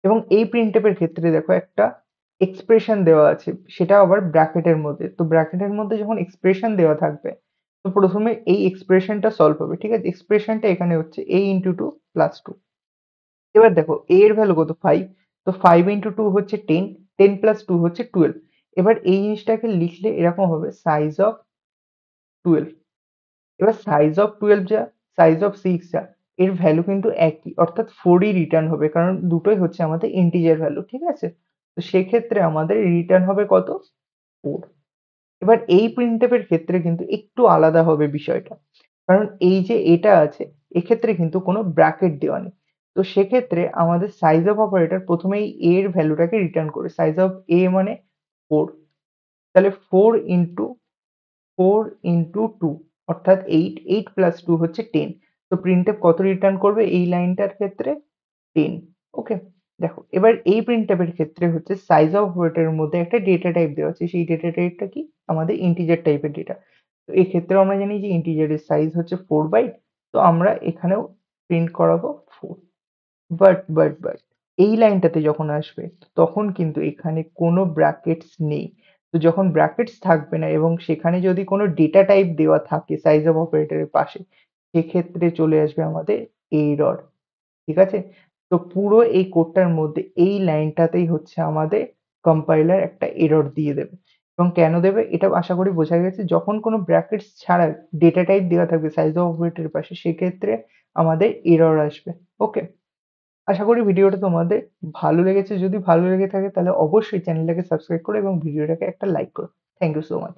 এবং এই printf এর ক্ষেত্রে দেখো একটা এক্সপ্রেশন দেওয়া আছে, সেটা আবার ব্র্যাকেটের মধ্যে। তো ব্র্যাকেটের মধ্যে যখন এক্সপ্রেশন দেওয়া থাকবে, তো প্রথমে এই এক্সপ্রেশনটা সলভ হবে, ঠিক আছে? এক্সপ্রেশনটা এখানে হচ্ছে a into two plus two. এবার দেখো a এর ভ্যালু কত, 5। তো 5 ইন্টু টু হচ্ছে 10, 10 প্লাস টু হচ্ছে 12। এবার এই জিনিসটাকে লিখলে এরকম হবে সাইজ অফ 12। এবার সাইজ অফ 12 যা, সাইজ অফ 6 যা, এর ভ্যালু কিন্তু একই, অর্থাৎ 4ই রিটার্ন হবে, কারণ দুটোই হচ্ছে আমাদের ইন্টিজার ভ্যালু, ঠিক আছে? তো সেক্ষেত্রে আমাদের রিটার্ন হবে কত, 4। এবার এই printf এর ক্ষেত্রে কিন্তু একটু আলাদা হবে বিষয়টা, কারণ এই যে এটা আছে, এক্ষেত্রে কিন্তু কোনো ব্র্যাকেট দেওয়া নেই। তো সেক্ষেত্রে আমাদের সাইজ অফ অপারেটর প্রথমেই a এর ভ্যালুটাকে রিটার্ন করে, সাইজ অফ a মানে 4। তাহলে 4 ইন্টু 2 অর্থাৎ 8, 8 প্লাস 2 হচ্ছে 10। তো printf কত রিটার্ন করবে এই লাইনটার ক্ষেত্রে, 10। ওকে, দেখো এবার এই printf এর ক্ষেত্রে হচ্ছে সাইজ অফ অপারেটরের মধ্যে একটা ডেটা টাইপ দেওয়া আছে, সেই ডেটা টাইপটা কি, আমাদের ইন্টিজার টাইপের ডেটা। তো এক্ষেত্রেও আমরা জানি যে ইন্টিজারের সাইজ হচ্ছে 4 বাইট। তো আমরা এখানেও প্রিন্ট করাবো 4। বাট এই লাইনটাতে যখন আসবে, তখন কিন্তু এখানে কোনো ব্র্যাকেটস নেই। তো যখন ব্র্যাকেটস থাকবে না এবং সেখানে যদি কোনো ডেটা টাইপ দেওয়া থাকে সাইজ অফ অপারেটরের পাশে, সেক্ষেত্রে চলে আসবে আমাদের এরর, ঠিক আছে? তো পুরো এই কোডটার মধ্যে এই লাইনটাতেই হচ্ছে আমাদের কম্পাইলার একটা এরর দিয়ে দেবে। এবং কেন দেবে এটা আশা করি বোঝা গেছে। যখন কোনো ব্র্যাকেটস ছাড়া ডেটা টাইপ দেওয়া থাকবে সাইজ অফ অপারেটরের পাশে, সেক্ষেত্রে আমাদের এরর আসবে। ওকে, আশা করি ভিডিওটা তোমাদের ভালো লেগেছে। যদি ভালো লেগে থাকে তাহলে অবশ্যই চ্যানেলটাকে সাবস্ক্রাইব করো এবং ভিডিওটাকে একটা লাইক করো। Thank you so much.